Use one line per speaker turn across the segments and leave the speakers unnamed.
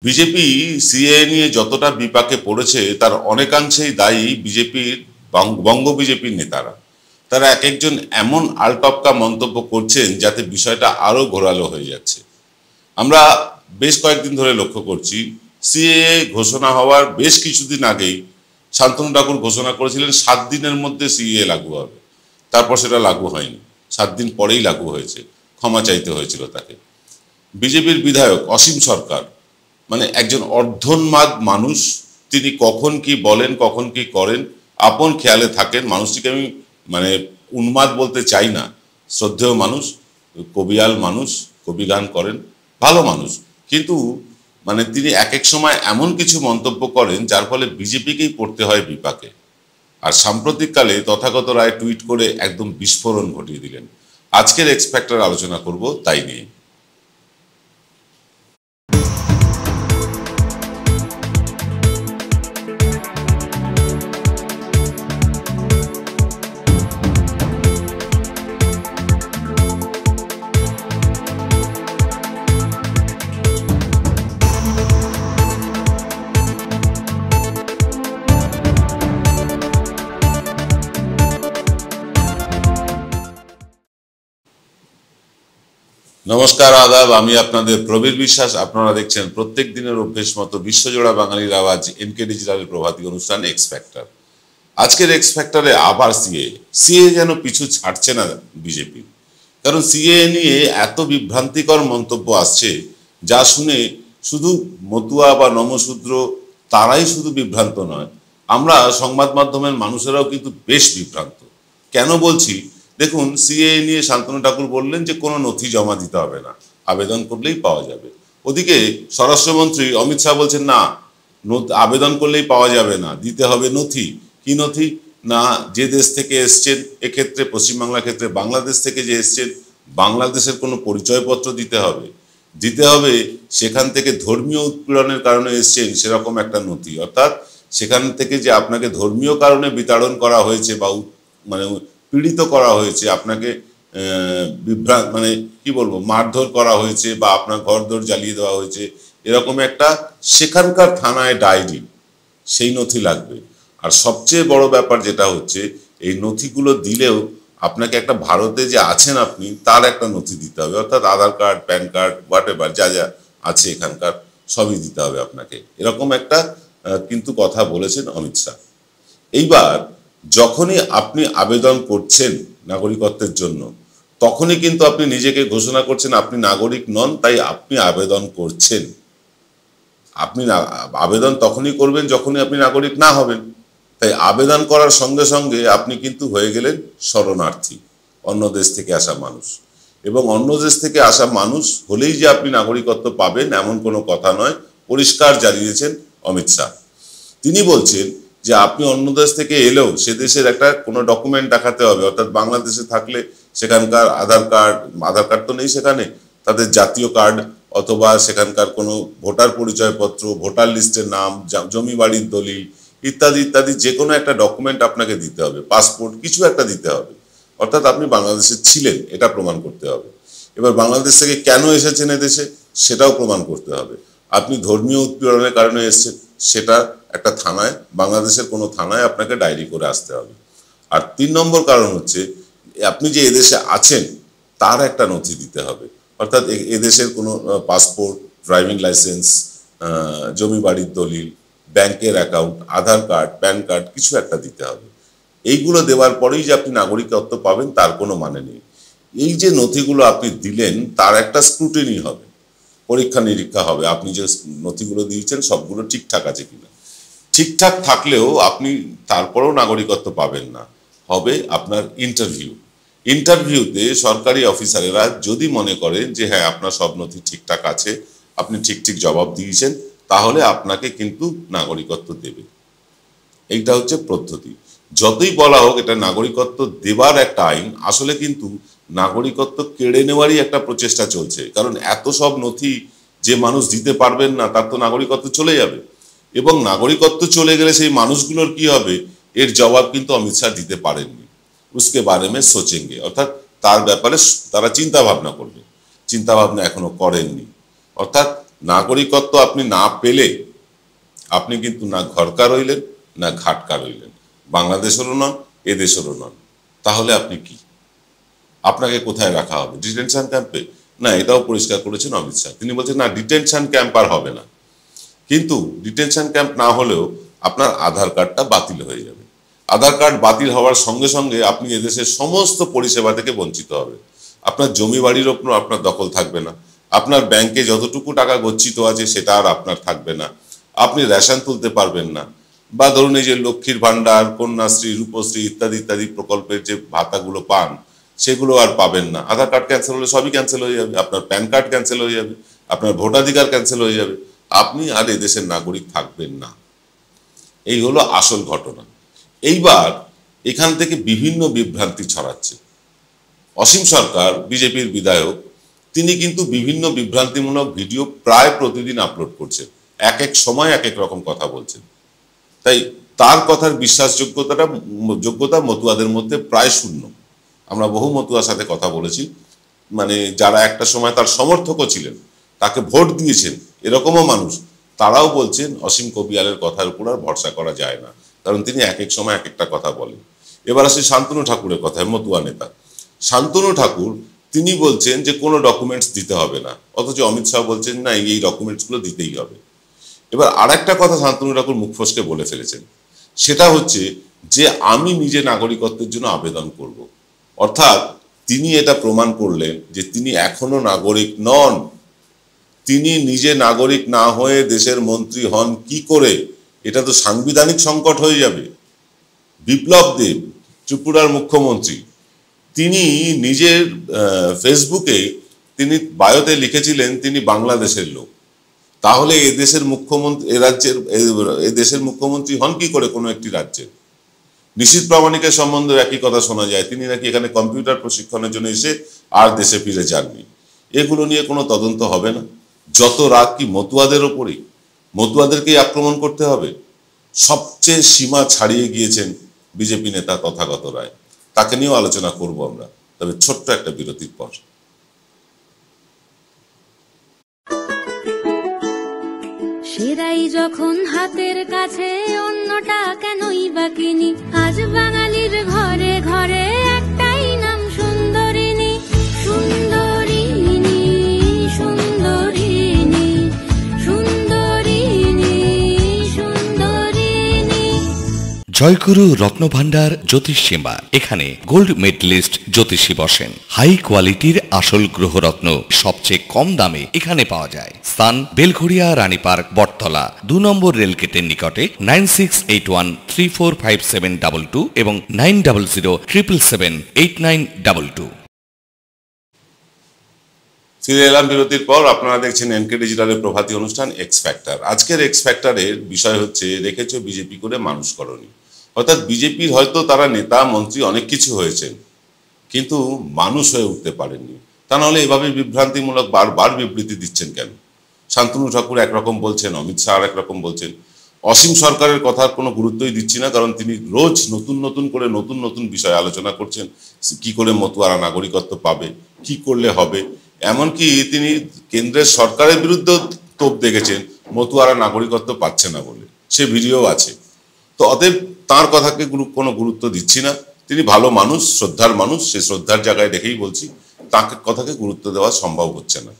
BJP CAA নিয়ে যতটা বিপাকে পড়েছে তার অনেকাংশেই দায়ী বিজেপির বঙ্গ বিজেপির নেতারা। তারা এক একজন এমন আলটপকা মন্তব্য করছেন যাতে বিষয়টা আরো ঘোরালো হয়ে যাচ্ছে। আমরা বেশ কয়েকদিন ধরে লক্ষ্য করছি, সিএএ ঘোষণা হওয়ার বেশ কিছুদিন আগেই শান্তনু ঠাকুর ঘোষণা করেছিলেন 7 দিনের মধ্যে সিএএ লাগু হবে। তারপর সেটা লাগু হয়নি, 7 দিন পরেই লাগু হয়েছে। ক্ষমা চাইতে হয়েছিল তাকে। বিজেপির বিধায়ক অসীম সরকার, মানে একজন অর্ধোন্মাদ মানুষ, তিনি কখন কি বলেন কখন কি করেন আপন খেয়ালে থাকেন। মানুষটিকে আমি মানে উন্মাদ বলতে চাই না, শ্রদ্ধেয় মানুষ, কবিয়াল মানুষ, কবি গান করেন, ভালো মানুষ, কিন্তু মানে তিনি এক এক সময় এমন কিছু মন্তব্য করেন যার ফলে বিজেপিকেই পড়তে হয় বিপাকে। আর সাম্প্রতিককালে তথাগত রায় টুইট করে একদম বিস্ফোরণ ঘটিয়ে দিলেন। আজকের এক্স ফ্যাক্টর আলোচনা করব তাই নিয়ে। নমস্কার, আদাব, আমি আপনাদের প্রবীর বিশ্বাস। আপনারা দেখছেন প্রত্যেক দিনের অভ্যেস মতো বিশ্বজোড়া বাঙালির আওয়াজ এনকে ডিজিটালের প্রভাতী অনুষ্ঠান এক্স ফ্যাক্টর। আজকের এক্স ফ্যাক্টরে আবার সিএ যেন পিছু ছাড়ছে না বিজেপি। কারণ সিএ নিয়ে এত বিভ্রান্তিকর মন্তব্য আসছে যা শুনে শুধু মতুয়া বা নমশূদ্র তারাই শুধু বিভ্রান্ত নয়, আমরা সংবাদ মাধ্যমের মানুষেরাও কিন্তু বেশ বিভ্রান্ত। কেন বলছি দেখুন, সিএ নিয়ে শান্তনু ঠাকুর বললেন যে কোনো নথি জমা দিতে হবে না, আবেদন করলেই পাওয়া যাবে। ওদিকে স্বরাষ্ট্রমন্ত্রী অমিত শাহ বলছেন না, আবেদন করলেই পাওয়া যাবে না, দিতে হবে নথি। কি নথি? না, যে দেশ থেকে এসছেন, এক্ষেত্রে পশ্চিমবাংলার ক্ষেত্রে বাংলাদেশ থেকে যে এসছেন, বাংলাদেশের কোনো পরিচয়পত্র দিতে হবে, সেখান থেকে ধর্মীয় উৎপীড়নের কারণে এসছেন সেরকম একটা নথি, অর্থাৎ সেখান থেকে যে আপনাকে ধর্মীয় কারণে বিতাড়ন করা হয়েছে বা মানে পীড়িত করা হয়েছে, আপনাকে মানে কি বলবো, মারধর করা হয়েছে বা আপনার ঘরদোর জ্বালিয়ে দেওয়া হয়েছে, এরকম একটা সেখানকার থানায় ডায়েরি, সেই নথি লাগবে। আর সবচেয়ে বড় ব্যাপার যেটা হচ্ছে, এই নথিগুলো দিলেও আপনাকে একটা ভারতে যে আছেন আপনি তার একটা নথি দিতে হবে, অর্থাৎ আধার কার্ড, প্যান কার্ড, হোয়াটএভার যা যা আছে এখানকার সবই দিতে হবে আপনাকে, এরকম একটা কিন্তু কথা বলেছেন অমিত শাহ। এইবার যখনই আপনি আবেদন করছেন নাগরিকত্বের জন্য, তখনই কিন্তু আপনি নিজেকে ঘোষণা করছেন আপনি নাগরিক নন, তাই আপনি আবেদন করছেন। আপনি আবেদন তখনই করবেন যখনই আপনি নাগরিক না হবেন। তাই আবেদন করার সঙ্গে সঙ্গে আপনি কিন্তু হয়ে গেলেন শরণার্থী, অন্য দেশ থেকে আসা মানুষ। এবং অন্য দেশ থেকে আসা মানুষ হলেই যে আপনি নাগরিকত্ব পাবেন এমন কোনো কথা নয়, পরিষ্কার জানিয়েছেন অমিত শাহ। তিনি বলছেন যে আপনি অন্য দেশ থেকে এলেও সে দেশের একটা কোনো ডকুমেন্ট দেখাতে হবে, অর্থাৎ বাংলাদেশে থাকলে সেখানকার আধার কার্ড তো নেই সেখানে, তাদের জাতীয় কার্ড অথবা সেখানকার কোনো ভোটার পরিচয়পত্র, ভোটার লিস্টের নাম, জমি বাড়ির দলিল ইত্যাদি ইত্যাদি যে কোনো একটা ডকুমেন্ট আপনাকে দিতে হবে, পাসপোর্ট কিছু একটা দিতে হবে, অর্থাৎ আপনি বাংলাদেশে ছিলেন এটা প্রমাণ করতে হবে। এবার বাংলাদেশ থেকে কেন এসেছেন এদেশে সেটাও প্রমাণ করতে হবে। আপনি ধর্মীয় উৎপীড়নের কারণে এসেছেন, সেটা একটা থানায়, বাংলাদেশের কোনো থানায় আপনাকে ডায়েরি করে আসতে হবে। আর 3 নম্বর কারণ হচ্ছে, আপনি যে এদেশে আছেন তার একটা নথি দিতে হবে, অর্থাৎ এদেশের কোনো পাসপোর্ট, ড্রাইভিং লাইসেন্স, জমি বাড়ির দলিল, ব্যাংকের অ্যাকাউন্ট, আধার কার্ড, প্যান কার্ড কিছু একটা দিতে হবে। এইগুলো দেওয়ার পরেই যে আপনি নাগরিকত্ব পাবেন তার কোনো মানে নেই। এই যে নথিগুলো আপনি দিলেন তার একটা স্ক্রুটিনি হবে, পরীক্ষা নিরীক্ষা হবে, আপনি যে নথিগুলো দিয়েছেন সবগুলো ঠিকঠাক আছে কিনা। ঠিকঠাক থাকলেও আপনি তারপরেও নাগরিকত্ব পাবেন না, হবে আপনার ইন্টারভিউতে সরকারি অফিসারেরা যদি মনে করেন যে হ্যাঁ আপনার সব নথি ঠিকঠাক আছে, আপনি ঠিক জবাব দিয়েছেন, তাহলে আপনাকে কিন্তু নাগরিকত্ব দেবে। এইটা হচ্ছে পদ্ধতি। যতই বলা হোক এটা নাগরিকত্ব দেবার একটা আইন, আসলে কিন্তু নাগরিকত্ব কেড়ে নেওয়ারই একটা প্রচেষ্টা চলছে। কারণ এত সব নথি যে মানুষ দিতে পারবেন না তার তো নাগরিকত্ব চলে যাবে, এবং নাগরিকত্ব চলে গেলে সেই মানুষগুলোর কি হবে এর জবাব কিন্তু অমিত শাহ দিতে পারেননি। উসকে বারে মে সোচেঙ্গে, অর্থাৎ তার ব্যাপারে তারা চিন্তা ভাবনা করবে, চিন্তা ভাবনা এখনো করেননি। অর্থাৎ নাগরিকত্ব আপনি না পেলে আপনি কিন্তু না ঘরকা রইলেন না ঘাটকা রইলেন, বাংলাদেশেরও নন, এদেশেরও নন। তাহলে আপনি কি, আপনাকে কোথায় রাখা হবে? ডিটেনশন ক্যাম্পে? না, এটাও পরিষ্কার করেছেন অমিত শাহ। তিনি বলছেন না, ডিটেনশন ক্যাম্প আর হবে না, কিন্তু ডিটেনশন ক্যাম্প না হলেও আপনার আধার কার্ডটা বাতিল হয়ে যাবে। আধার কার্ড বাতিল হওয়ার সঙ্গে সঙ্গে আপনি এদেশের সমস্ত পরিষেবা থেকে বঞ্চিত হবেন। আপনার জমি বাড়ির ওপর আপনার দখল থাকবে না, আপনার ব্যাংকে যতটুকু টাকা গচ্ছিত আছে সেটা আর আপনার থাকবে না, আপনি রেশন তুলতে পারবেন না, বা ধরুন এই যে লক্ষ্মীর ভান্ডার, কন্যাশ্রী, রূপশ্রী ইত্যাদি ইত্যাদি প্রকল্পের যে ভাতাগুলো পান সেগুলো আর পাবেন না। আধার কার্ড ক্যান্সেল হলে সবই ক্যান্সেল হয়ে যাবে, আপনার প্যান কার্ড ক্যান্সেল হয়ে যাবে, আপনার ভোটাধিকার ক্যান্সেল হয়ে যাবে, আপনি আর এদেশের নাগরিক থাকবেন না। এই হলো আসল ঘটনা। এইবার এখান থেকে বিভিন্ন বিভ্রান্তি ছড়াচ্ছে। অসীম সরকার, বিজেপির বিধায়ক, তিনি কিন্তু বিভিন্ন বিভ্রান্তিমূলক ভিডিও প্রায় প্রতিদিন আপলোড করছেন, এক এক সময় এক এক রকম কথা বলছেন। তাই তার কথার যোগ্যতা মতুয়াদের মধ্যে প্রায় শূন্য। আমরা বহু মতুয়ার সাথে কথা বলেছি, মানে যারা একটা সময় তার সমর্থকও ছিলেন, তাকে ভোট দিয়েছেন, এরকমও মানুষ, তারাও বলছেন অসীম কবিয়ালের কথার উপর আর ভরসা করা যায় না, কারণ তিনি এক এক সময় এক একটা কথা বলেন। এবার আসি শান্তনু ঠাকুরের কথায়, মতুয়া নেতা শান্তনু ঠাকুর, তিনি বলছেন যে কোনো ডকুমেন্টস দিতে হবে না, অথচ অমিত শাহ বলছেন না, এই ডকুমেন্টসগুলো দিতেই হবে। এবার আর একটা কথা শান্তনু ঠাকুর মুখ ফসকে বলে ফেলেছেন, সেটা হচ্ছে যে আমি নিজে নাগরিকত্বের জন্য আবেদন করব। অর্থাৎ তিনি এটা প্রমাণ করলেন যে তিনি এখনো নাগরিক নন। তিনি নিজে নাগরিক না হয়ে দেশের মন্ত্রী হন কি করে? এটা তো সাংবিধানিক সংকট হয়ে যাবে। বিপ্লব দেব, ত্রিপুরার মুখ্যমন্ত্রী, তিনি নিজের ফেসবুকে তিনি বায়োতে লিখেছিলেন তিনি বাংলাদেশের লোক। তাহলে এদেশের মুখ্যমন্ত্রী, এদেশের মুখ্যমন্ত্রী হন কি করে কোনো একটি রাজ্যের? নিশীথ প্রামাণিকের সম্বন্ধে একই কথা শোনা যায়, তিনি নাকি এখানে কম্পিউটার প্রশিক্ষণের জন্য এসে আর দেশে ফিরে যাননি। এগুলো নিয়ে কোনো তদন্ত হবে না? যত রাগ কি মতুয়াদের ওপরই? মতুয়াদেরকেই আক্রমণ করতে হবে? সবচেয়ে সীমা ছাড়িয়ে গিয়েছেন বিজেপি নেতা তথাগত রায়, তাকে নিয়েও আলোচনা করব আমরা, তবে ছোট্ট একটা বিরতির পর।
সেরাই যখন হাতের কাছে, অন্যটা কেনই বা কিনি? আজ বাঙালির ঘরে ঘরে একটাই নাম, সুন্দরিনী। সুন্দরিনী, সুন্দরিনী, সুন্দরিনী, সুন্দরিনী।
জয়গুরু রত্নভান্ডার জ্যোতিষ সীমা, এখানে গোল্ড মেডেলিস্ট জ্যোতিষী বসেন। হাই কোয়ালিটির আসল গ্রহরত্ন সবচেয়ে কম দামে এখানে পাওয়া যায়। স্থান বেলঘড়িয়া, রানী পার্ক, বটতলা, 2 নম্বর রেলগেটের নিকটে। 9681345722 এবং 9007778922।
ফিরে এলাম বিরতির পর। আপনারা দেখছেন এনকে ডিজিটালের প্রভাতী অনুষ্ঠান এক্স ফ্যাক্টর। আজকের এক্স ফ্যাক্টরের বিষয় হচ্ছে রেখেছো বিজেপি করে মানুষ করনি। অর্থাৎ বিজেপির হয়তো তারা নেতা মন্ত্রী অনেক কিছু হয়েছেন, কিন্তু মানুষ হয়ে উঠতে পারেননি। তা নাহলে এভাবে বিভ্রান্তিমূলক বারবার বিবৃতি দিচ্ছেন কেন? শান্তনু ঠাকুর একরকম বলছেন, অমিত শাহ একরকম বলছেন। অসীম সরকারের কথার কোনো গুরুত্বই দিচ্ছি না, কারণ তিনি রোজ নতুন নতুন করে নতুন নতুন বিষয় আলোচনা করছেন। কি করে মতুয়ারা নাগরিকত্ব পাবে, কি করলে হবে। এমনকি তিনি কেন্দ্রের সরকারের বিরুদ্ধে তোপ দেখেছেন মতুয়ারা নাগরিকত্ব পাচ্ছে না বলে, সে ভিডিও আছে। তো অতএব তাঁর কথাকে কোনো গুরুত্ব দিচ্ছি না। তিনি ভালো মানুষ, শ্রদ্ধার মানুষ, সে শ্রদ্ধার জায়গায় রেখেই বলছি, তাকে কথাকে গুরুত্ব দেওয়া সম্ভব হচ্ছে না।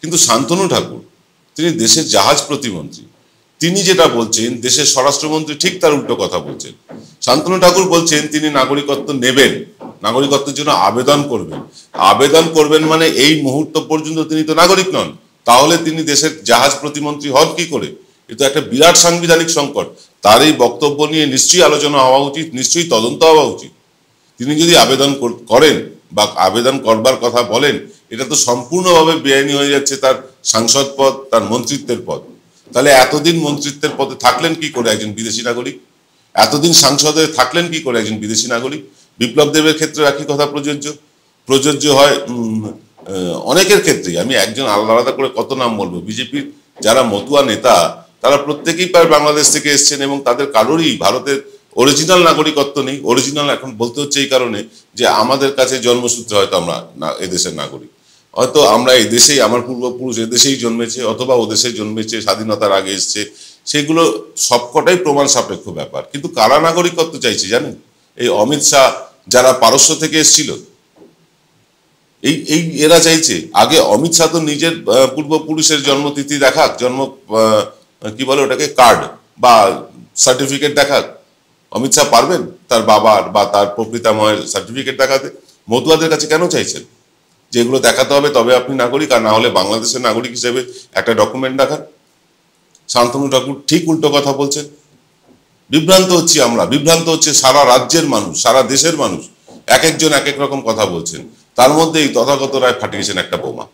কিন্তু শান্তনু ঠাকুর, তিনি দেশের জাহাজ প্রতিমন্ত্রী, তিনি যেটা বলছেন দেশের স্বরাষ্ট্রমন্ত্রী ঠিক তার উল্টো কথা বলছেন। শান্তনু ঠাকুর বলছেন তিনি নাগরিকত্ব নেবেন, নাগরিকত্বের জন্য আবেদন করবেন। আবেদন করবেন মানে এই মুহূর্ত পর্যন্ত তিনি তো নাগরিক নন, তাহলে তিনি দেশের জাহাজ প্রতিমন্ত্রী হন কি করে? এটা একটা বিরাট সাংবিধানিক সংকট। তার এই বক্তব্য নিয়ে নিশ্চয়ই আলোচনা হওয়া উচিত, নিশ্চয়ই তদন্ত হওয়া উচিত। তিনি যদি আবেদন করেন বা আবেদন করবার কথা বলেন, এটা তো সম্পূর্ণভাবে বেআইনি হয়ে যাচ্ছে তার সাংসদ পদ, তার মন্ত্রিত্বের পদ। তাহলে এতদিন মন্ত্রিত্বের পদে থাকলেন কি করে একজন বিদেশি নাগরিক? এতদিন সাংসদে থাকলেন কি করে একজন বিদেশি নাগরিক? বিপ্লব দেবের ক্ষেত্রে একই কথা প্রযোজ্য হয় অনেকের ক্ষেত্রেই। আমি একজন আলাদা আলাদা করে কত নাম বলবো। বিজেপির যারা মতুয়া নেতা তারা প্রত্যেকেই প্রায় বাংলাদেশ থেকে এসছেন এবং তাদের কারোরই ভারতের অরিজিনাল নাগরিকত্ব নেই। অরিজিনাল এখন বলতে হচ্ছে এই কারণে যে আমাদের কাছে জন্মসূত্রে হয়তো আমরা এদেশের নাগরিক। হয়তো আমরা এই দেশেই, আমার পূর্বপুরুষ এদেশেই জন্মেছে অথবা ও দেশে জন্মেছে, স্বাধীনতার আগে এসছে, সেগুলো সবকটাই প্রমাণ সাপেক্ষ ব্যাপার। কিন্তু কারা নাগরিকত্ব চাইছে জানেন? এই অমিত শাহ যারা পারস্য থেকে এসেছিল, এই এরা চাইছে। আগে অমিত শাহ তো নিজের পূর্বপুরুষের জন্মতিথি দেখাক, কি বলে ওটাকে, কার্ড বা সার্টিফিকেট দেখাক। অমিত শাহ পারবেন তার বাবার বা তার প্রপিতামহের সার্টিফিকেট দেখাতে? মতুয়াদের কাছে কেন চাইছেন? যেগুলো দেখাতে হবে তবে আপনি নাগরিক, আর না হলে বাংলাদেশের নাগরিক হিসেবে একটা ডকুমেন্ট দেখান। শান্তনু ঠাকুর ঠিক উল্টো কথা বলছেন। বিভ্রান্ত হচ্ছি আমরা, বিভ্রান্ত হচ্ছে সারা রাজ্যের মানুষ, সারা দেশের মানুষ। এক একজন এক এক রকম কথা বলছেন। তার মধ্যে এই তথাগত রায় ফাটিয়েছেন একটা বোমা।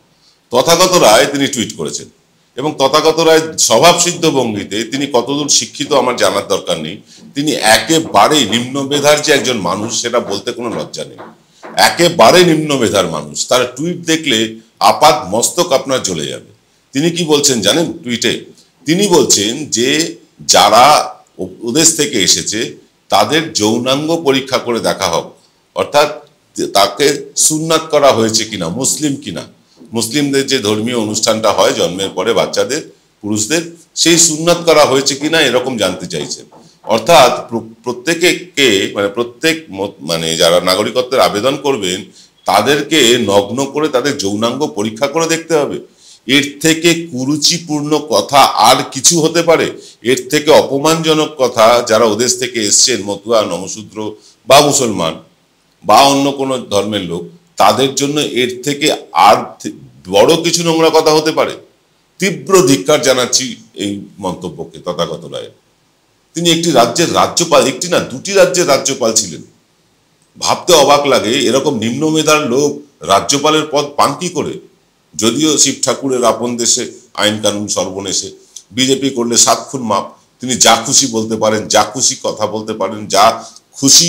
তথাগত রায় তিনি টুইট করেছেন, এবং তথাগত রায় স্বভাব সিদ্ধ ভঙ্গিতে, তিনি কতদূর শিক্ষিত আমার জানার দরকার নেই, তিনি একেবারে নিম্ন মেধার যে একজন মানুষ সেটা বলতে কোনো লজ্জা নেই। একেবারে নিম্ন মেধার মানুষ, তার টুইট দেখলে আপাত মস্তক আপনার জ্বলে যাবে। তিনি কি বলছেন জানেন টুইটে? তিনি বলছেন যে যারা ওদেশ থেকে এসেছে তাদের যৌনাঙ্গ পরীক্ষা করে দেখা হোক, অর্থাৎ তাকে সুন্নাত করা হয়েছে কিনা, মুসলিম কিনা। মুসলিমদের যে ধর্মীয় অনুষ্ঠানটা হয় জন্মের পরে বাচ্চাদের, পুরুষদের, সেই সুন্নাত করা হয়েছে কিনা এরকম জানতে চাইছেন। অর্থাৎ প্রত্যেকে মানে যারা নাগরিকত্বের আবেদন করবেন তাদেরকে নগ্ন করে তাদের যৌনাঙ্গ পরীক্ষা করে দেখতে হবে। এর থেকে কুরুচিপূর্ণ কথা আর কিছু হতে পারে? এর থেকে অপমানজনক কথা যারা ওদেশ থেকে এসছেন, মতুয়া, নমশূদ্র বা মুসলমান বা অন্য কোনো ধর্মের লোক, তাদের জন্য এর থেকে আর বড় কিছু নোংরা কথা হতে পারে? তীব্র ধিক্কার জানাচ্ছি এই মন্তব্যকে তথাগত রায়ের। তিনি একটি রাজ্যের রাজ্যপাল, একটি না দুটি রাজ্যের রাজ্যপাল ছিলেন। ভাবতে অবাক লাগে এরকম নিম্ন মেধার লোক রাজ্যপালের পদ পান কি করে? যদিও শিব ঠাকুরের আপন দেশে আইন কানুন সর্বনেশে, বিজেপি করলে 7 খুন মাপ। তিনি যা খুশি বলতে পারেন, যা খুশি কথা বলতে পারেন, যা খুশি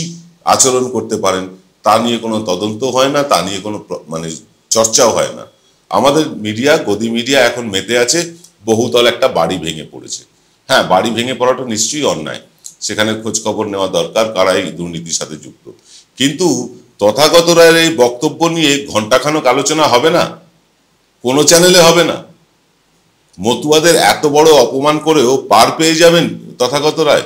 আচরণ করতে পারেন, তা নিয়ে কোনো তদন্ত হয় না, তা নিয়ে কোনো মানে চর্চাও হয় না। আমাদের মিডিয়া, গদি মিডিয়া এখন মেতে আছে বহুতল একটা বাড়ি ভেঙে পড়েছে। হ্যাঁ, বাড়ি ভেঙে পড়াটা নিশ্চয়ই অন্যায়, সেখানে খোঁজ খবর নেওয়া দরকার কারা এই দুর্নীতির সাথে যুক্ত। কিন্তু তথাগত রায়ের এই বক্তব্য নিয়ে ঘণ্টাখানেক আলোচনা হবে না, কোনো চ্যানেলে হবে না। মতুয়াদের এত বড় অপমান করেও পার পেয়ে যাবেন তথাগত রায়।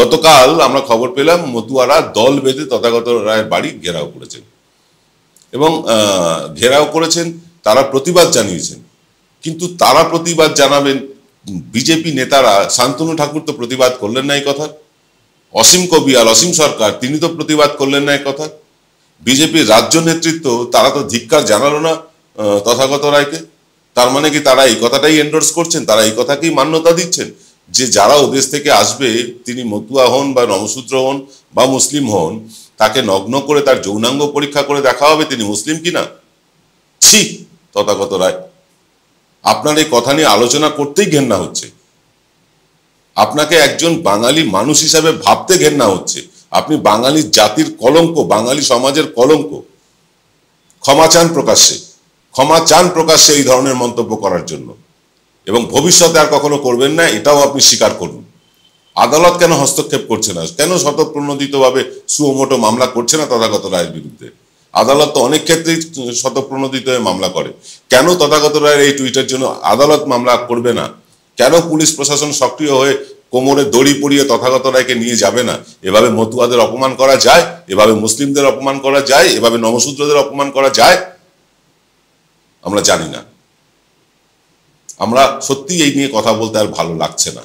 গতকাল আমরা খবর পেলাম মতুয়ারা দল বেঁধে তথাগত রায়ের বাড়ি ঘেরাও করেছেন, এবং ঘেরাও করেছেন, তারা প্রতিবাদ জানিয়েছেন। কিন্তু তারা প্রতিবাদ জানাবেন, বিজেপি নেতারা, শান্তনু ঠাকুর তো প্রতিবাদ করলেন না এই কথা, অসীম কবিয়াল, অসীম সরকার তিনি তো প্রতিবাদ করলেন না এই কথা, বিজেপির রাজ্য নেতৃত্ব তারা তো ধিক্কার জানালো না তথাগত রায়কে। তার মানে কি তারা এই কথাটাই এন্ডোর্স করছেন, তারা এই কথাকেই মান্যতা দিচ্ছেন যে যারা ওদেশ থেকে আসবে, তিনি মতুয়া হন বা নমশূদ্র হন বা মুসলিম হন, তাকে নগ্ন করে তার যৌনাঙ্গ পরীক্ষা করে দেখা হবে তিনি মুসলিম কিনা? ছি তথাগত রায়, আপনার এই কথা নিয়ে আলোচনা করতেই ঘেন্না হচ্ছে। আপনাকে একজন বাঙালি মানুষ হিসাবে ভাবতে ঘেন্না হচ্ছে। আপনি বাঙালি জাতির কলঙ্ক, বাঙালি সমাজের কলঙ্ক। ক্ষমা চান প্রকাশ্যে, ক্ষমা চান প্রকাশ্যে এই ধরনের মন্তব্য করার জন্য, এবং ভবিষ্যতে আর কখনো করবেন না, এটাও আপনি স্বীকার করুন। আদালত কেন হস্তক্ষেপ করছে না? কেন স্বতঃপ্রণোদিতভাবে সুমোটো মামলা করছে না তথাগত রায়ের বিরুদ্ধে? আদালত তো অনেক ক্ষেত্রেই স্বতঃপ্রণোদিত হয়ে মামলা করে। কেন তথাগত রায়ের এই টুইটের জন্য আদালত মামলা করবে না? কেন পুলিশ প্রশাসন সক্রিয় হয়ে কোমরে দড়ি পরিয়ে তথাগত রায়কে নিয়ে যাবে না? এভাবে মতুয়াদের অপমান করা যায়? এভাবে মুসলিমদের অপমান করা যায়? এভাবে নমশূদ্রদের অপমান করা যায়? আমরা জানি না। আমরা সত্যি এই নিয়ে কথা বলতে আর ভালো লাগছে না।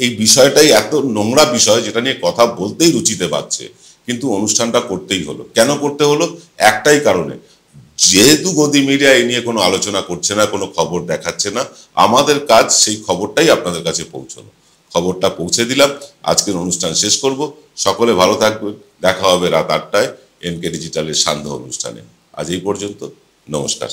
এই বিষয়টাই এত নোংরা বিষয় যেটা নিয়ে কথা বলতেই রুচিতে পাচ্ছে, কিন্তু অনুষ্ঠানটা করতেই হলো। কেন করতে হলো? একটাই কারণে, যেহেতু গদি মিডিয়া এই নিয়ে কোনো আলোচনা করছে না, কোনো খবর দেখাচ্ছে না, আমাদের কাজ সেই খবরটাই আপনাদের কাছে পৌঁছানো। খবরটা পৌঁছে দিলাম, আজকের অনুষ্ঠান শেষ করব। সকলে ভালো থাকবেন, দেখা হবে রাত 8টায় এনকে ডিজিটালের সান্ধ্য অনুষ্ঠানে। আজ এই পর্যন্ত, নমস্কার।